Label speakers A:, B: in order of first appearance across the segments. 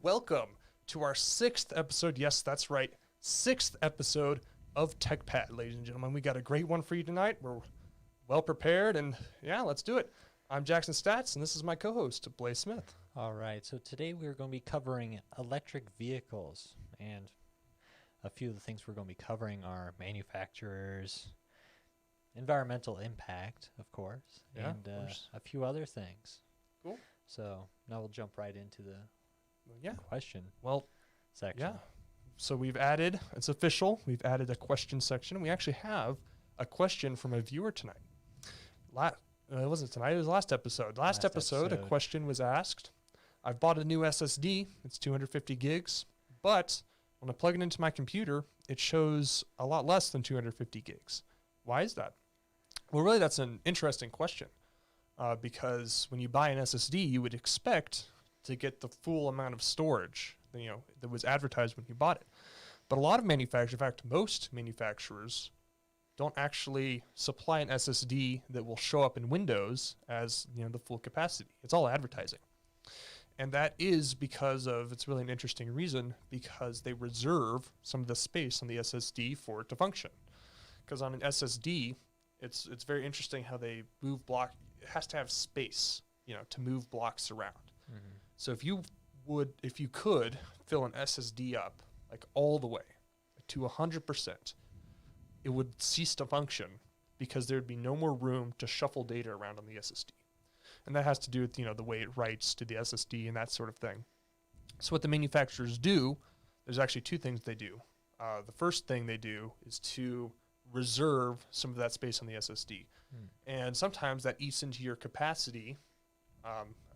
A: welcome to our 6th episode. Yes, that's right, 6th episode of TechPad, ladies and gentlemen. We got a great one for you tonight. We're well prepared, and yeah, let's do it. I'm Jackson Staats, and this is my co-host, Blaze Smith.
B: All right, so today we're going to be covering electric vehicles, and a few of the things we're going to be covering are manufacturers, environmental impact, of course, and a few other things.
A: Cool.
B: So now we'll jump right into the question section.
A: Yeah. So we've added, it's official, we've added a question section. We actually have a question from a viewer tonight. It wasn't tonight, it was last episode. Last episode, a question was asked. I've bought a new SSD, it's 250 gigs, but when I plug it into my computer, it shows a lot less than 250 gigs. Why is that? Well, really, that's an interesting question because when you buy an SSD, you would expect to get the full amount of storage, that was advertised when you bought it. But a lot of manufacturers, in fact, most manufacturers, don't actually supply an SSD that will show up in Windows as the full capacity. It's all advertising. And that is because of, it's really an interesting reason, because they reserve some of the space on the SSD for it to function. Because on an SSD, it's very interesting how they move block. It has to have space, to move blocks around. Mm-hmm. So if you could fill an SSD up like all the way to 100%, it would cease to function because there'd be no more room to shuffle data around on the SSD. And that has to do with, the way it writes to the SSD and that sort of thing. So what the manufacturers do, there's actually two things they do. The first thing they do is to reserve some of that space on the SSD. And sometimes that eats into your capacity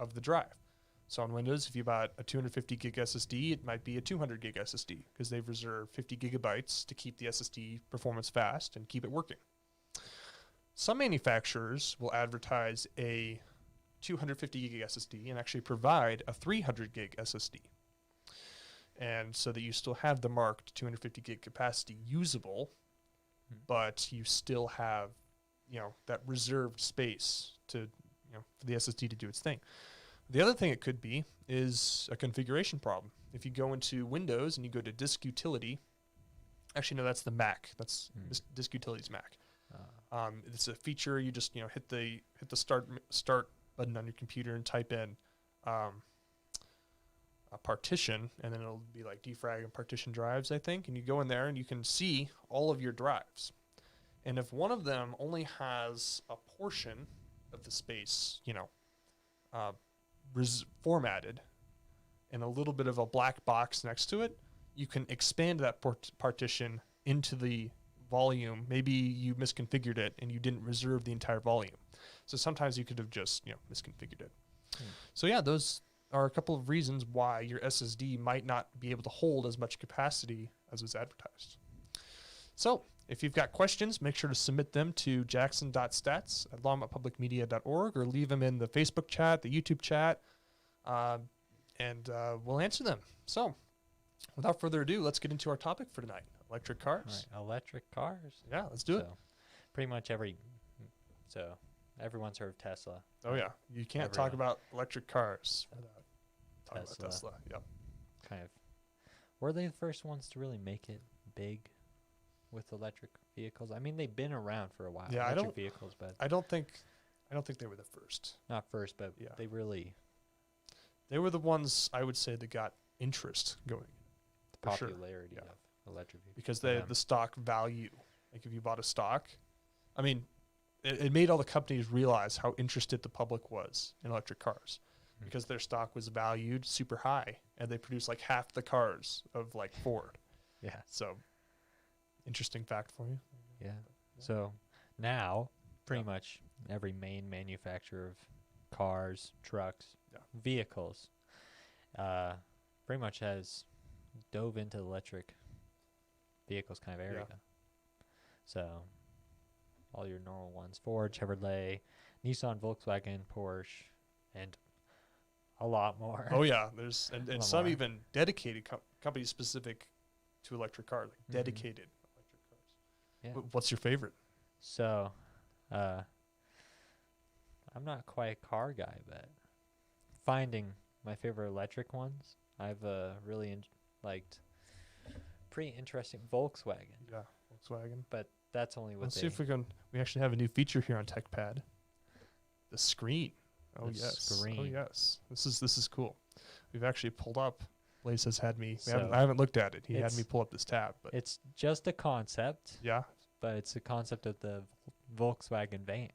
A: of the drive. So on Windows, if you bought a 250 gig SSD, it might be a 200 gig SSD because they've reserved 50 gigabytes to keep the SSD performance fast and keep it working. Some manufacturers will advertise a 250 gig SSD and actually provide a 300 gig SSD. And so that you still have the marked 250 gig capacity usable, but you still have, that reserved space to, for the SSD to do its thing. The other thing it could be is a configuration problem. If you go into Windows and you go to Disk Utility, actually no, that's the Mac. That's Disk Utility's Mac. It's a feature. You just hit the start button on your computer and type in a partition, and then it'll be like defrag and partition drives, I think. And you go in there and you can see all of your drives. And if one of them only has a portion of the space, formatted and a little bit of a black box next to it, you can expand that partition into the volume. Maybe you misconfigured it and you didn't reserve the entire volume. So sometimes you could have just misconfigured it. So yeah, those are a couple of reasons why your SSD might not be able to hold as much capacity as was advertised. So if you've got questions, make sure to submit them to jackson.stats@longmontpublicmedia.org or leave them in the Facebook chat, the YouTube chat, and we'll answer them. So without further ado, let's get into our topic for tonight, electric cars.
B: All right, electric cars.
A: Yeah, let's do it.
B: Pretty much everyone's heard of Tesla.
A: Oh, yeah. You can't talk about electric cars without talking about Tesla. Yep.
B: Kind of. Were they the first ones to really make it big with electric vehicles? I mean, they've been around for a while.
A: Yeah,
B: electric vehicles, but
A: I don't think they were the first.
B: Not first, but they
A: were the ones, I would say, that got interest going.
B: The popularity of electric vehicles.
A: Because the stock value, like if you bought a stock, I mean, it made all the companies realize how interested the public was in electric cars because their stock was valued super high and they produced like half the cars of like Ford.
B: Yeah.
A: So interesting fact for you.
B: Yeah. So now pretty much every main manufacturer of cars, trucks, vehicles, pretty much has dove into the electric vehicles kind of area. So all your normal ones, Ford, Chevrolet, Nissan, Volkswagen, Porsche, and a lot more.
A: Oh yeah, there's and some even dedicated companies specific to electric cars, like dedicated electric cars. Yeah. What's your favorite?
B: So, I'm not quite a car guy, but finding my favorite electric ones. I've really liked pretty interesting Volkswagen,
A: Yeah, Volkswagen.
B: but that's only what
A: Let's
B: they.
A: see if we actually have a new feature here on TechPad. The screen. Oh
B: The
A: yes. Oh
B: screen.
A: yes. This is cool. We've actually pulled up. Blaze has had me.
B: So
A: I haven't looked at it. He had
B: it's-
A: me pull up this tab, but
B: It's just a concept,
A: yeah.
B: but it's a concept of the Volkswagen van.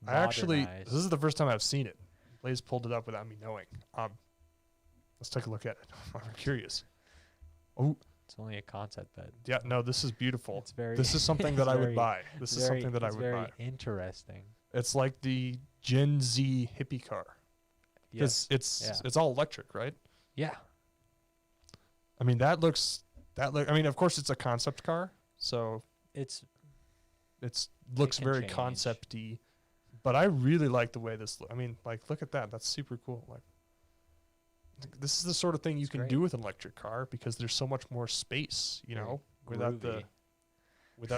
A: I actually,
B: Modernized.
A: this is the first time I've seen it. Blaze pulled it up without me knowing. Let's take a look at it. I'm curious. Oh,
B: It's only a concept, but
A: yeah. No, this is beautiful.
B: it's very.
A: This is something that
B: it's
A: I would
B: very-
A: buy. This is
B: very-
A: something that I
B: it's
A: would
B: very
A: buy.
B: interesting.
A: It's like the Gen Z hippie car.
B: Yes.
A: It's
B: Yeah.
A: it's all electric, right?
B: Yeah.
A: I mean, I mean, of course, it's a concept car, so
B: It's
A: looks
B: can
A: very
B: change.
A: concept-y. But I really like the way this. I mean, like, look at that. That's super cool. Like, this is the sort of thing you
B: It's
A: can
B: great.
A: do with an electric car because there's so much more space. You
B: Very
A: know, without
B: groovy.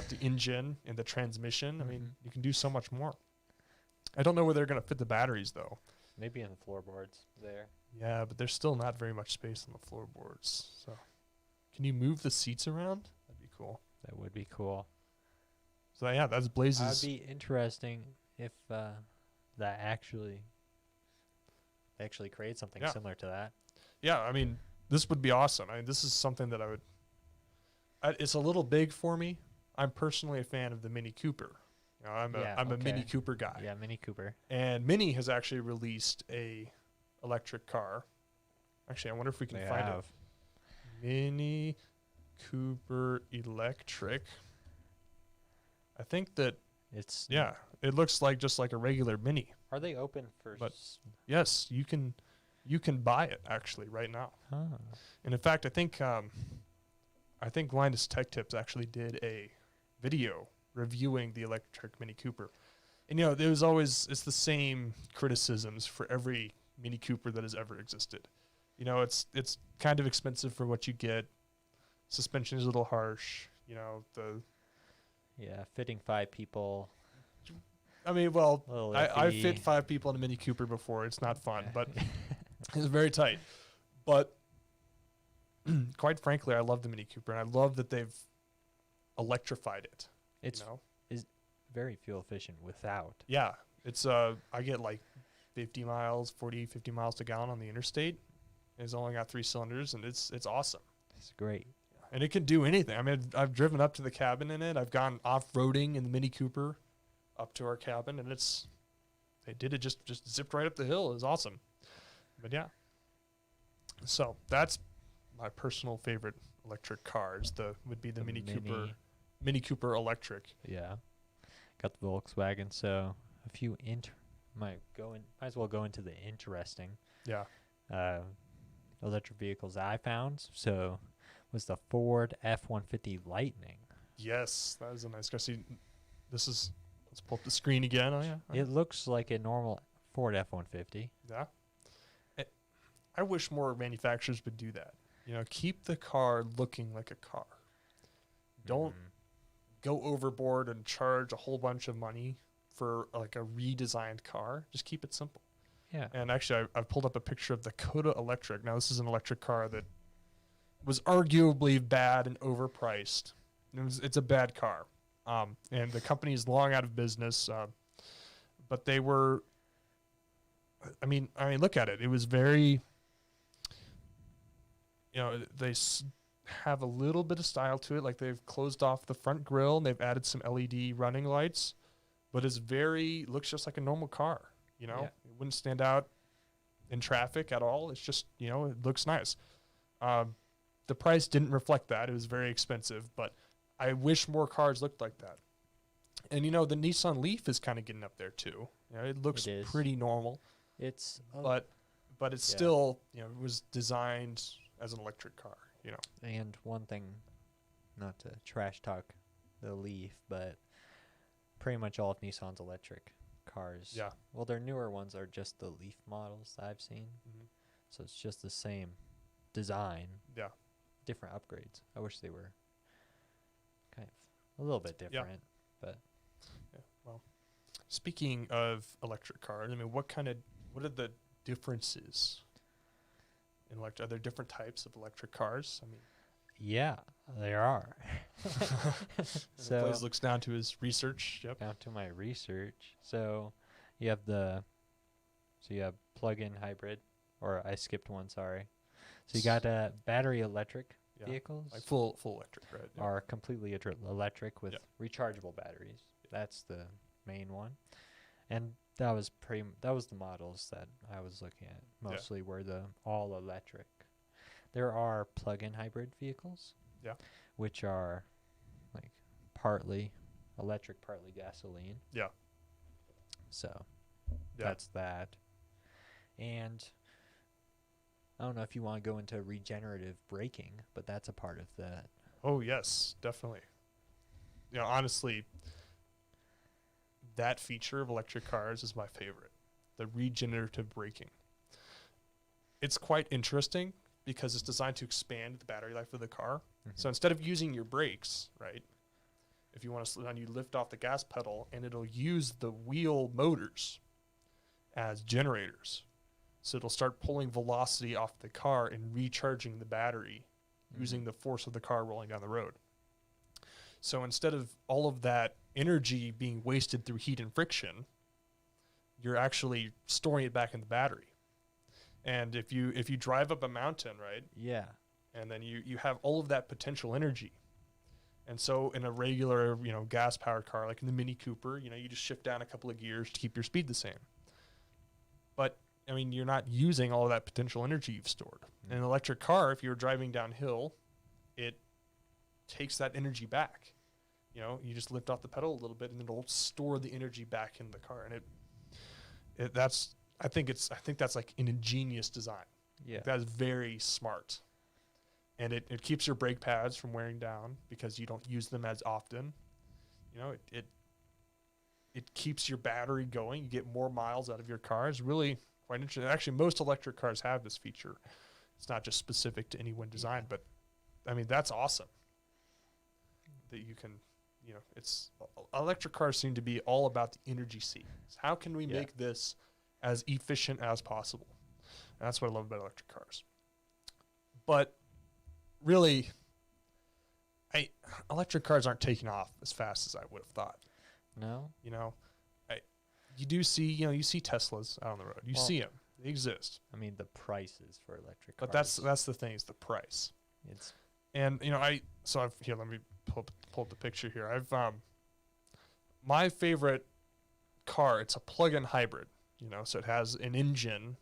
A: the engine and the transmission. I mean,
B: Mhm.
A: you can do so much more. I don't know where they're gonna fit the batteries though.
B: maybe in the floorboards there.
A: Yeah, but there's still not very much space on the floorboards. So, can you move the seats around? That'd be cool.
B: That would be cool.
A: So yeah, that's Blaze's.
B: That'd be interesting if that actually create something
A: Yeah.
B: similar to that.
A: Yeah, I mean, this would be awesome. I mean, this is something that I would. It's a little big for me. I'm personally a fan of the Mini Cooper. You know, I'm a Mini
B: okay.
A: Cooper guy.
B: Yeah, Mini Cooper.
A: And Mini has actually released a electric car. Actually, I wonder if we can
B: They
A: find
B: have.
A: it. Mini Cooper Electric. I think that
B: It's
A: it looks like just like a regular Mini.
B: Are they open for?
A: But- Yes, you can buy it actually right now.
B: Huh.
A: And in fact, I think Linus Tech Tips actually did a video reviewing the electric Mini Cooper. And it's the same criticisms for every Mini Cooper that has ever existed. You know, it's kind of expensive for what you get. Suspension is a little harsh. You know,
B: Yeah, fitting 5 people.
A: I mean, well,
B: A little
A: I
B: iffy.
A: fit 5 people in a Mini Cooper before. It's not fun, but it's very tight. But quite frankly, I love the Mini Cooper, and I love that they've electrified it.
B: It's
A: You know?
B: very fuel efficient without.
A: Yeah, it's I get like 50 miles to gallon on the interstate. It's only got 3 cylinders, and it's awesome.
B: It's great.
A: And it can do anything. I mean, I've driven up to the cabin in it. I've gone off-roading in the Mini Cooper up to our cabin, and they did it just zipped right up the hill. It was awesome. But yeah. So that's my personal favorite electric cars. Would be the Mini Cooper Electric.
B: Yeah. Got the Volkswagen, so a few might as well go into the interesting
A: Yeah.
B: electric vehicles I found. So was the Ford F-150 Lightning.
A: Yes, that is a nice car. See, let's pull up the screen again. Oh yeah.
B: It looks like a normal Ford F-150.
A: Yeah. I wish more manufacturers would do that. You know, keep the car looking like a car. Don't go overboard and charge a whole bunch of money for like a redesigned car. Just keep it simple.
B: Yeah.
A: And actually, I've pulled up a picture of the Coda Electric. Now, this is an electric car that was arguably bad and overpriced. It's a bad car. And the company is long out of business. But they were, I mean, look at it. It was very, they have a little bit of style to it. Like they've closed off the front grille and they've added some LED running lights, but looks just like a normal car. You know,
B: Yeah.
A: It wouldn't stand out in traffic at all. It's just, it looks nice. The price didn't reflect that. It was very expensive, but I wish more cars looked like that. And, the Nissan Leaf is kind of getting up there too. It looks
B: It is.
A: pretty normal,
B: It's
A: but it's
B: Yeah.
A: still, it was designed as an electric car,
B: and one thing, not to trash talk the Leaf, but pretty much all of Nissan's electric cars.
A: Yeah.
B: Well, their newer ones are just the Leaf models that I've seen.
A: Mhm.
B: So it's just the same design,
A: Yeah.
B: different upgrades. I wish they were kind of a little bit
A: Yeah.
B: different, but
A: Yeah. Well, speaking of electric cars, what are the differences in are there different types of electric cars? I mean,
B: Yeah, there are.
A: so Blaze looks down to his research. Yep.
B: Down to my research. So you have plug-in hybrid, or I skipped one. Sorry. So you got battery electric vehicles,
A: like full electric, right? Yeah.
B: are completely electric with rechargeable batteries. That's the main one, and that was the models that I was looking at. Mostly were the all electric. There are plug-in hybrid vehicles, which are like partly electric, partly gasoline.
A: Yeah.
B: So that's that. And I don't know if you want to go into regenerative braking, but that's a part of that.
A: Oh, yes, definitely. Honestly, that feature of electric cars is my favorite, the regenerative braking. It's quite interesting because it's designed to expand the battery life of the car. Mm-hmm. So instead of using your brakes, right, if you want to slow down, you lift off the gas pedal, and it'll use the wheel motors as generators. So it'll start pulling velocity off the car and recharging the battery using the force of the car rolling down the road. So instead of all of that energy being wasted through heat and friction, you're actually storing it back in the battery. And if you drive up a mountain, right?
B: Yeah.
A: And then you have all of that potential energy. And so in a regular, gas-powered car, like in the Mini Cooper, you just shift down a couple of gears to keep your speed the same. But I mean, you're not using all of that potential energy you've stored. In an electric car, if you're driving downhill, it takes that energy back. You just lift off the pedal a little bit, and it'll store the energy back in the car. And I think that's like an ingenious design.
B: Yeah,
A: that's very smart. And it keeps your brake pads from wearing down because you don't use them as often. It keeps your battery going. You get more miles out of your car. It's really quite interesting. Actually, most electric cars have this feature. It's not just specific to any one design, but I mean, that's awesome that you can, electric cars seem to be all about the energy savings. How can we make this as efficient as possible? And that's what I love about electric cars. But really, electric cars aren't taking off as fast as I would have thought.
B: No?
A: You do see, you see Teslas out on the road. You see them. They exist.
B: I mean, the prices for electric cars.
A: But that's the thing, is the price. Let me pull up the picture here. My favorite car, it's a plug-in hybrid, so it has an engine,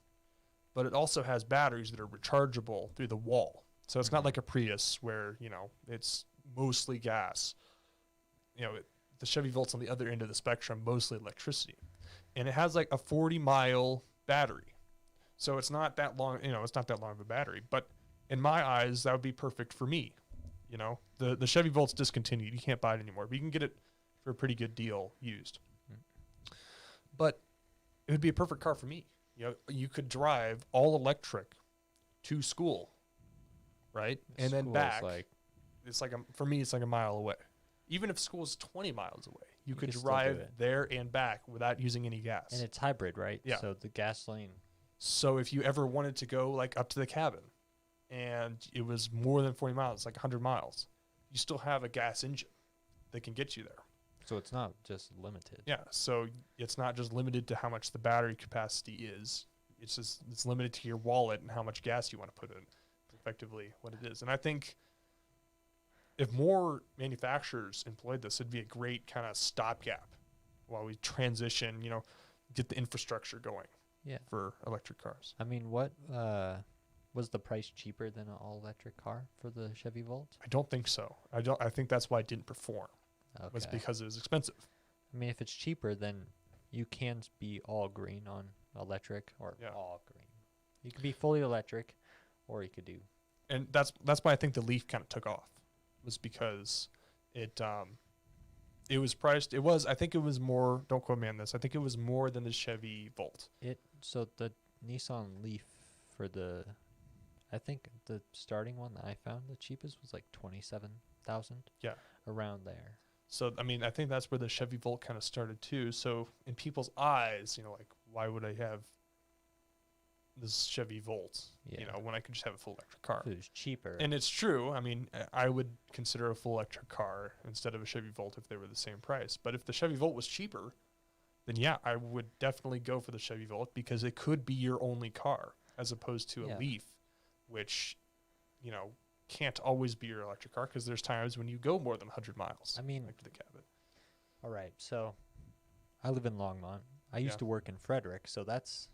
A: but it also has batteries that are rechargeable through the wall. So it's not like a Prius where, it's mostly gas. The Chevy Volt's on the other end of the spectrum, mostly electricity. And it has like a 40-mile battery. So it's not that long, it's not that long of a battery. But in my eyes, that would be perfect for me. The Chevy Volt's discontinued. You can't buy it anymore. But you can get it for a pretty good deal used. But it would be a perfect car for me. You could drive all electric to school, right? And then back. For me, it's like a mile away. Even if school is 20 miles away, you could drive there and back without using any gas.
B: And it's hybrid, right?
A: Yeah.
B: So the gasoline.
A: So if you ever wanted to go like up to the cabin and it was more than 40 miles, like 100 miles, you still have a gas engine that can get you there.
B: So it's not just limited.
A: Yeah. So it's not just limited to how much the battery capacity is. It's limited to your wallet and how much gas you want to put in. Effectively what it is. And I think if more manufacturers employed this, it'd be a great kind of stopgap while we transition, get the infrastructure going for electric cars.
B: I mean, what was the price cheaper than an all-electric car for the Chevy Volt?
A: I don't think so. I think that's why it didn't perform. Okay. Was because it was expensive.
B: I mean, if it's cheaper, then you can be all green on electric or all green. You could be fully electric, or you could do.
A: And that's why I think the Leaf kind of took off. Was because it was priced. I think it was more. Don't quote me on this. I think it was more than the Chevy Volt.
B: So the Nissan Leaf I think the starting one that I found, the cheapest was like 27,000.
A: Yeah,
B: around there.
A: So I mean, I think that's where the Chevy Volt kind of started too. So in people's eyes, like, why would I have this Chevy Volt, when I could just have a full electric car.
B: It was cheaper.
A: And it's true. I mean, I would consider a full electric car instead of a Chevy Volt if they were the same price. But if the Chevy Volt was cheaper, then yeah, I would definitely go for the Chevy Volt because it could be your only car as opposed to a Leaf, which, can't always be your electric car because there's times when you go more than 100 miles.
B: I mean,
A: to the cabin.
B: All right, so I live in Longmont. I used to work in Frederick, so that's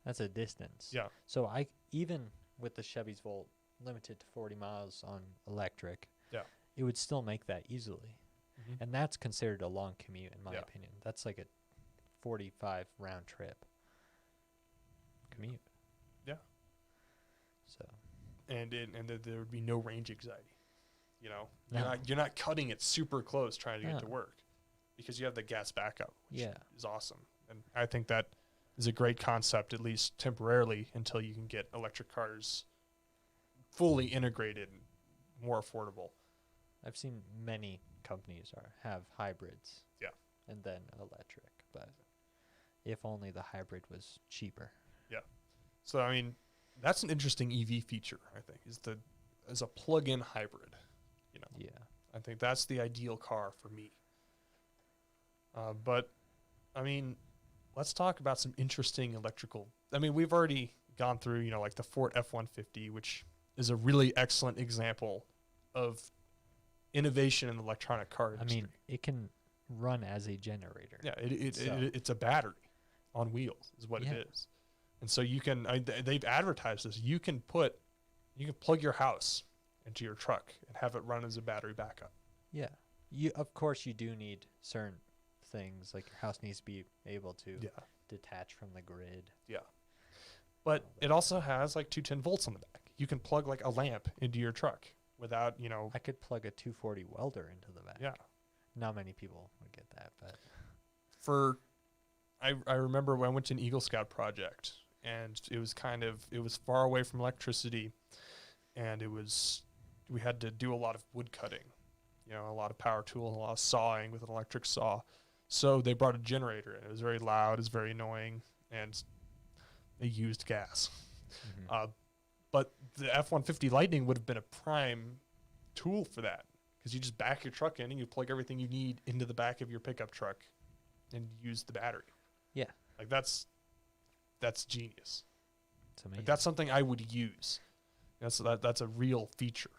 B: a distance.
A: Yeah.
B: So even with the Chevy's Volt limited to 40 miles on electric, it would still make that easily. Mm-hmm. And that's considered a long commute in my opinion. That's like a 45 round trip commute.
A: Yeah.
B: So.
A: And there would be no range anxiety.
B: No.
A: You're not cutting it super close trying to get to work because you have the gas backup, which is awesome. And I think that is a great concept, at least temporarily, until you can get electric cars fully integrated and more affordable.
B: I've seen many companies have hybrids.
A: Yeah.
B: And then electric, but if only the hybrid was cheaper.
A: Yeah. So I mean, that's an interesting EV feature, I think, is a plug-in hybrid.
B: Yeah.
A: I think that's the ideal car for me. But I mean, let's talk about some interesting electrical. I mean, we've already gone through, like the Ford F-150, which is a really excellent example of innovation in the electronic car industry.
B: I mean, it can run as a generator.
A: Yeah, it's a battery on wheels is what it is. And so you can, they've advertised this. You can plug your house into your truck and have it run as a battery backup.
B: Yeah. Of course, you do need certain things, like your house needs to be able to detach from the grid.
A: Yeah. But it also has like 210 volts on the back. You can plug like a lamp into your truck without,
B: I could plug a 240 welder into the back.
A: Yeah.
B: Not many people would get that, but.
A: I remember when I went to an Eagle Scout project, and it was far away from electricity, and we had to do a lot of wood cutting, a lot of power tool and a lot of sawing with an electric saw. So they brought a generator, and it was very loud, it was very annoying, and they used gas. Mm-hmm. But the F-150 Lightning would have been a prime tool for that, because you just back your truck in and you plug everything you need into the back of your pickup truck and use the battery.
B: Yeah.
A: Like that's genius.
B: It's amazing.
A: Like that's something I would use. That's a real feature.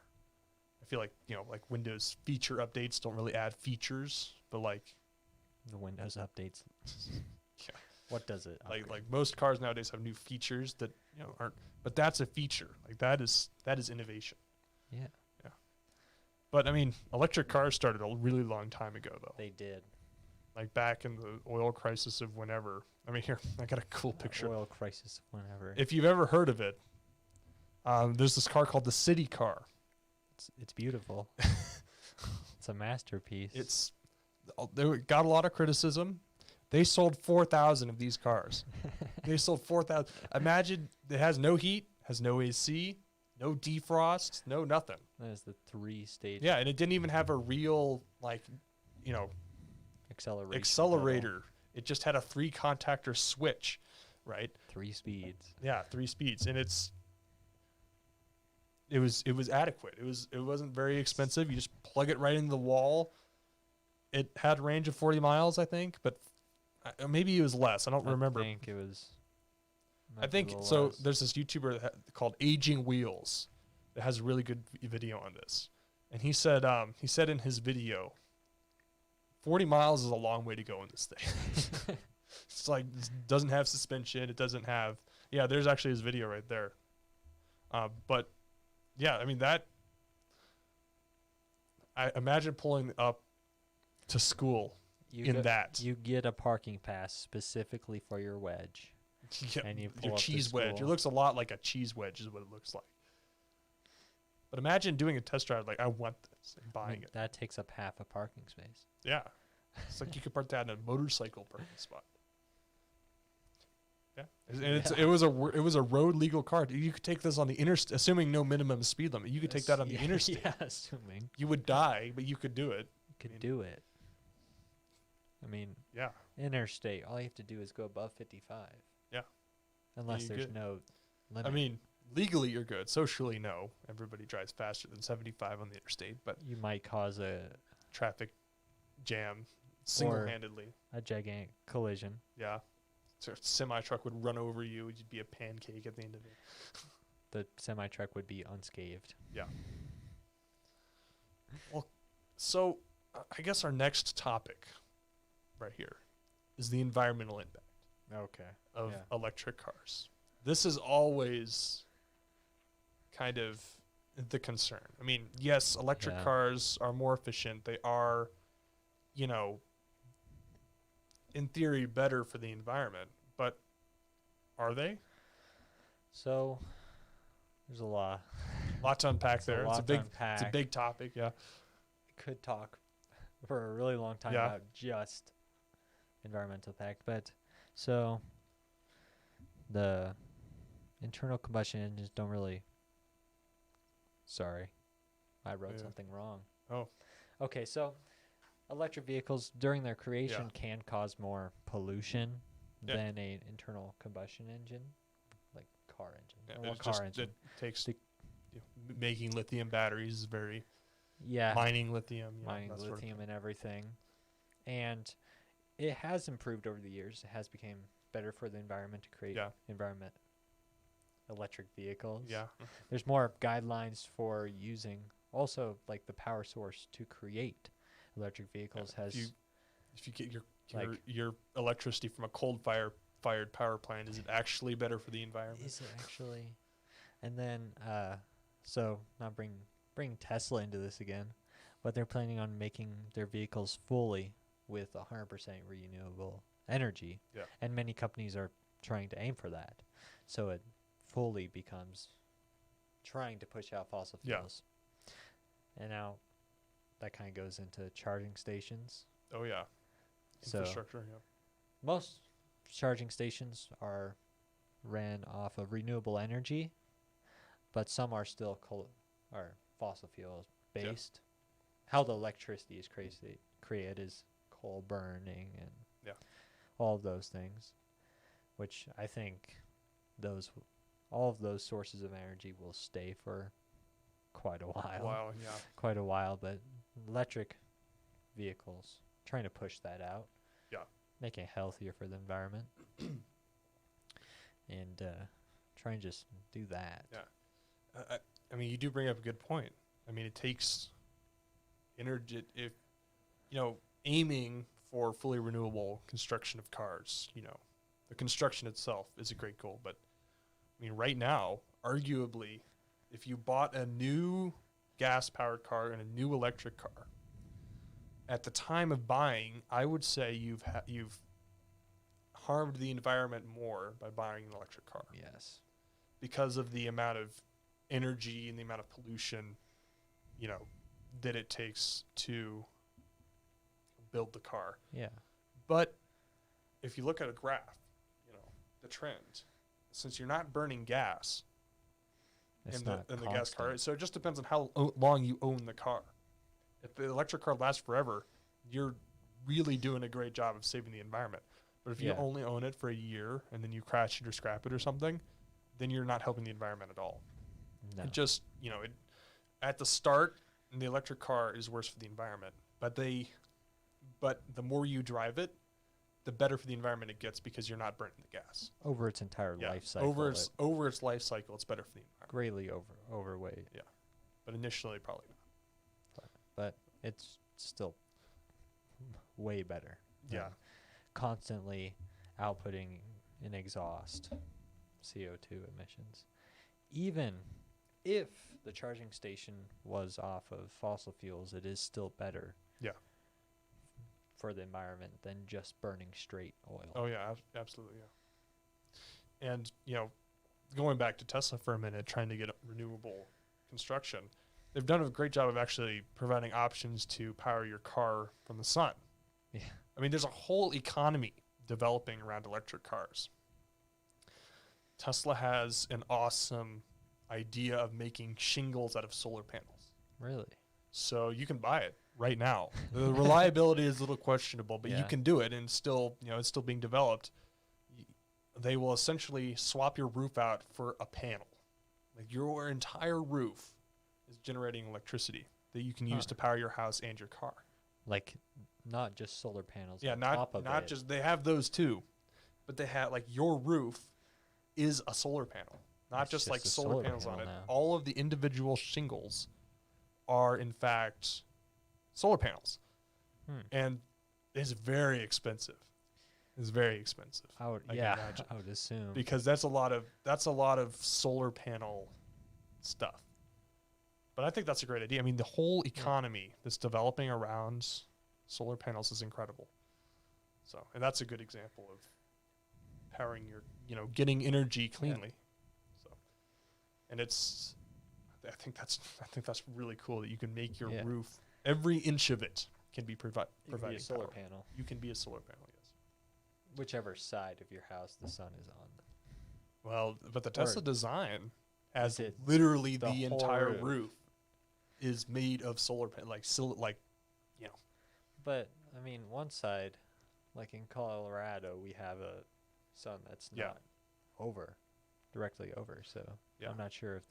A: I feel like, like Windows feature updates don't really add features, but like
B: the Windows updates.
A: Yeah.
B: What does it?
A: Like most cars nowadays have new features that, aren't, but that's a feature. Like that is innovation.
B: Yeah.
A: Yeah. But I mean, electric cars started a really long time ago though.
B: They did.
A: Like back in the oil crisis of whenever. I mean, here, I got a cool picture.
B: Oil crisis of whenever.
A: If you've ever heard of it, there's this car called the City Car.
B: It's beautiful. It's a masterpiece.
A: They got a lot of criticism. They sold 4,000 of these cars. They sold 4,000. Imagine it has no heat, has no AC, no defrost, no nothing.
B: That is the 3-stage.
A: Yeah, and it didn't even have a real, accelerator. It just had a 3-contactor switch, right?
B: 3 speeds.
A: Yeah, 3 speeds, and it was adequate. It wasn't very expensive. You just plug it right into the wall. It had a range of 40 miles, I think, but maybe it was less. I don't remember.
B: I think it was.
A: I think so. Less. There's this YouTuber called Aging Wheels that has a really good video on this, and he said in his video, 40 miles is a long way to go in this thing. It's like it doesn't have suspension. It doesn't have. Yeah, there's actually his video right there. But yeah, I mean that. I imagine pulling up to school that.
B: You get a parking pass specifically for your wedge.
A: Yeah,
B: and you pull
A: your
B: up
A: cheese
B: to
A: wedge. It looks a lot like a cheese wedge is what it looks like. But imagine doing a test drive like, I want this, and buying it.
B: That takes up half a parking space.
A: Yeah. It's like you could park that in a motorcycle parking spot. Yeah. And it was a road legal car. You could take this on the interstate, assuming no minimum speed limit. You could take that on the interstate.
B: Yeah, assuming.
A: You would die, but you could do it.
B: You could do it. I mean,
A: yeah.
B: Interstate, all you have to do is go above 55.
A: Yeah.
B: Unless
A: you
B: there's
A: good.
B: no limit.
A: I mean, legally you're good. Socially, no. Everybody drives faster than 75 on the interstate, but
B: you might cause a
A: traffic jam single-handedly.
B: a gigantic collision.
A: Yeah. So a semi-truck would run over you. You'd be a pancake at the end of it.
B: The semi-truck would be unscathed.
A: Yeah. Well, so I guess our next topic right here is the environmental impact
B: Okay.
A: of electric cars. This is always kind of the concern. I mean, yes, electric cars are more efficient. They are, you know, in theory better for the environment, but are they?
B: So there's a lot.
A: Lot to unpack there. It's a big topic, yeah.
B: Could talk for a really long time about just environmental impact, but so the internal combustion engines don't really. Sorry, I wrote something wrong.
A: Oh.
B: Okay, so electric vehicles during their creation can cause more pollution than an internal combustion engine, like car engine.
A: It takes making lithium batteries is very mining lithium,
B: and everything, and it has improved over the years. It has become better for the environment to create electric vehicles.
A: Yeah,
B: there's more guidelines for using also like the power source to create electric vehicles has.
A: If you get your electricity from a fired power plant, is it actually better for the environment?
B: Is it actually? And then so not bring Tesla into this again, but they're planning on making their vehicles fully with 100% renewable energy.
A: Yeah.
B: And many companies are trying to aim for that. So it fully becomes trying to push out fossil fuels. And now that kind of goes into charging stations.
A: Oh, yeah. Infrastructure,
B: Most charging stations are ran off of renewable energy, but some are still fossil fuels based. How the electricity is created is coal burning and all of those things, which I think all of those sources of energy will stay for quite a while. Quite a while, but electric vehicles trying to push that out.
A: Yeah.
B: Making it healthier for the environment. And try and just do that.
A: Yeah. I mean, you do bring up a good point. I mean, it takes energy. If, aiming for fully renewable construction of cars, the construction itself is a great goal. But, I mean, right now, arguably, if you bought a new gas-powered car and a new electric car, at the time of buying, I would say you've harmed the environment more by buying an electric car.
B: Yes.
A: Because of the amount of energy and the amount of pollution, that it takes to build the car.
B: Yeah.
A: But if you look at a graph, the trend, since you're not burning gas in the gas car, so it just depends on how long you own the car. If the electric car lasts forever, you're really doing a great job of saving the environment. But if you only own it for a year and then you crash it or scrap it or something, then you're not helping the environment at all.
B: No.
A: It just, at the start, the electric car is worse for the environment. But the more you drive it, the better for the environment it gets because you're not burning the gas.
B: Over its entire life cycle.
A: Over its life cycle, it's better for the environment.
B: Greatly overweight.
A: Yeah. But initially, probably not.
B: But it's still way better.
A: Yeah.
B: Constantly outputting in exhaust CO2 emissions. Even if the charging station was off of fossil fuels, it is still better.
A: Yeah.
B: For the environment than just burning straight oil.
A: Oh yeah, absolutely, yeah. And going back to Tesla for a minute, trying to get renewable construction, they've done a great job of actually providing options to power your car from the sun.
B: Yeah.
A: I mean, there's a whole economy developing around electric cars. Tesla has an awesome idea of making shingles out of solar panels.
B: Really?
A: So you can buy it right now. The reliability is a little questionable, but you can do it, and still, it's still being developed. they will essentially swap your roof out for a panel. Like your entire roof is generating electricity that you can use to power your house and your car.
B: Like, not just solar panels.
A: Yeah,
B: on top of
A: not
B: it.
A: just, they have those too, but they have, like, your roof is a solar panel, not
B: It's
A: just like
B: a
A: solar panels on
B: panel
A: it.
B: now.
A: All of the individual shingles are in fact solar panels, and it's very expensive. It's very expensive.
B: I would,
A: I can
B: yeah,
A: imagine.
B: I would assume.
A: Because that's a lot of solar panel stuff. But I think that's a great idea. I mean, the whole economy that's developing around solar panels is incredible. So, and that's a good example of powering your, getting energy cleanly. So, and I think that's really cool that you can make your roof, every inch of it can be providing
B: a solar
A: power.
B: panel.
A: You can be a solar panel, yes.
B: Whichever side of your house the sun is on.
A: Well, but the Tesla design has
B: it
A: literally
B: the
A: the
B: whole
A: entire
B: roof?
A: roof is made of solar panel,
B: But, I mean, one side, like in Colorado, we have a sun that's not directly over. So I'm not sure if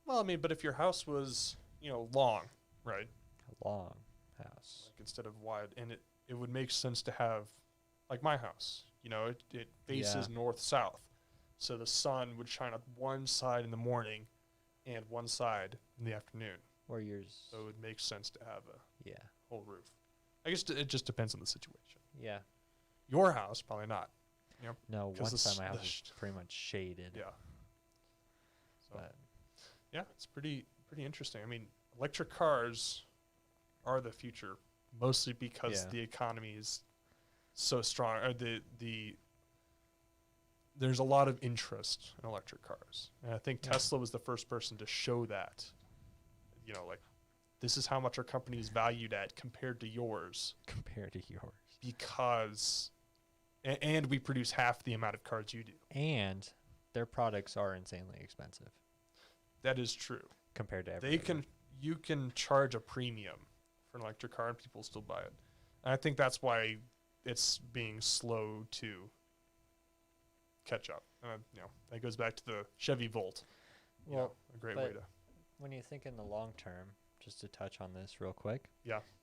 A: Well, I mean, but if your house was, long, right?
B: a long house.
A: Like instead of wide, and it would make sense to have, like my house, it faces north-south. So the sun would shine on one side in the morning and one side in the afternoon.
B: Or yours.
A: So it would make sense to have a
B: Yeah.
A: whole roof. I guess it just depends on the situation.
B: Yeah.
A: Your house, probably not.
B: No,
A: 'Cause
B: one side my house is pretty much shaded.
A: Yeah. So,
B: But
A: yeah, it's pretty interesting. I mean, electric cars are the future, mostly because the economy is so strong. Or there's a lot of interest in electric cars, and I think Tesla was the first person to show that. Like, this is how much our company is valued at compared to yours. Because, and we produce half the amount of cars you do.
B: And their products are insanely expensive.
A: That is true.
B: Compared to everything.
A: You can charge a premium for an electric car and people still buy it. And I think that's why it's being slow to catch up. That goes back to the Chevy Volt.
B: Well,
A: a great way to.
B: When you think in the long term, just to touch on this real quick,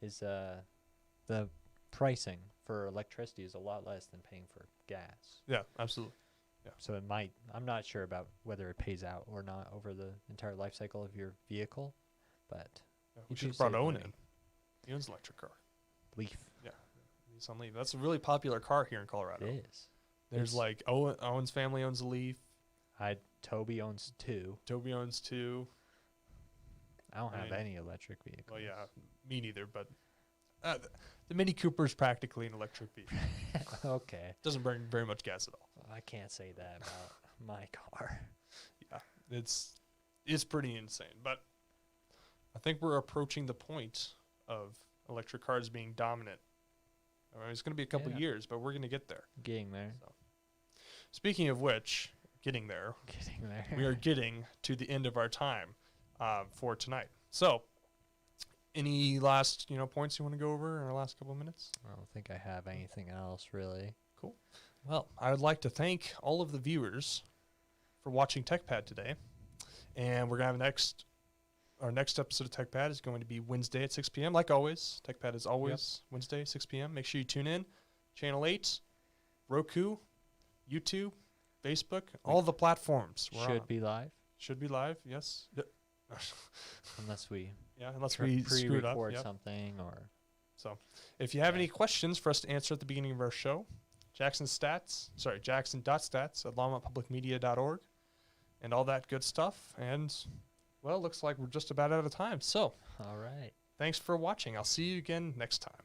B: is the pricing for electricity is a lot less than paying for gas.
A: Yeah, absolutely. Yeah.
B: So it might, I'm not sure about whether it pays out or not over the entire life cycle of your vehicle, but
A: we should have brought Owen in. He owns an electric car.
B: Leaf.
A: Yeah, Nissan Leaf. That's a really popular car here in Colorado.
B: It is.
A: There's like Owen's family owns a Leaf.
B: Toby owns 2.
A: Toby owns 2.
B: I don't have any electric vehicles.
A: Well, yeah, me neither, but the Mini Cooper is practically an electric vehicle.
B: Okay.
A: Doesn't burn very much gas at all.
B: I can't say that about my car.
A: Yeah, it's pretty insane. But I think we're approaching the point of electric cars being dominant. It's going to be a couple years, but we're going to get there.
B: Getting there.
A: So, speaking of which, getting there. We are getting to the end of our time for tonight. So, any last points you want to go over in our last couple of minutes?
B: I don't think I have anything else really.
A: Cool. Well, I would like to thank all of the viewers for watching TechPad today. And we're going to have our next episode of TechPad is going to be Wednesday at 6 p.m. Like always, TechPad is always Wednesday, 6 p.m. Make sure you tune in. Channel 8, Roku, YouTube, Facebook, all the platforms.
B: Should be live.
A: Should be live, yes.
B: Unless we
A: screw it up.
B: Something or.
A: So, if you have any questions for us to answer at the beginning of our show, Jackson.stats at longmontpublicmedia.org and all that good stuff. And, well, looks like we're just about out of time. So,
B: all right.
A: Thanks for watching. I'll see you again next time.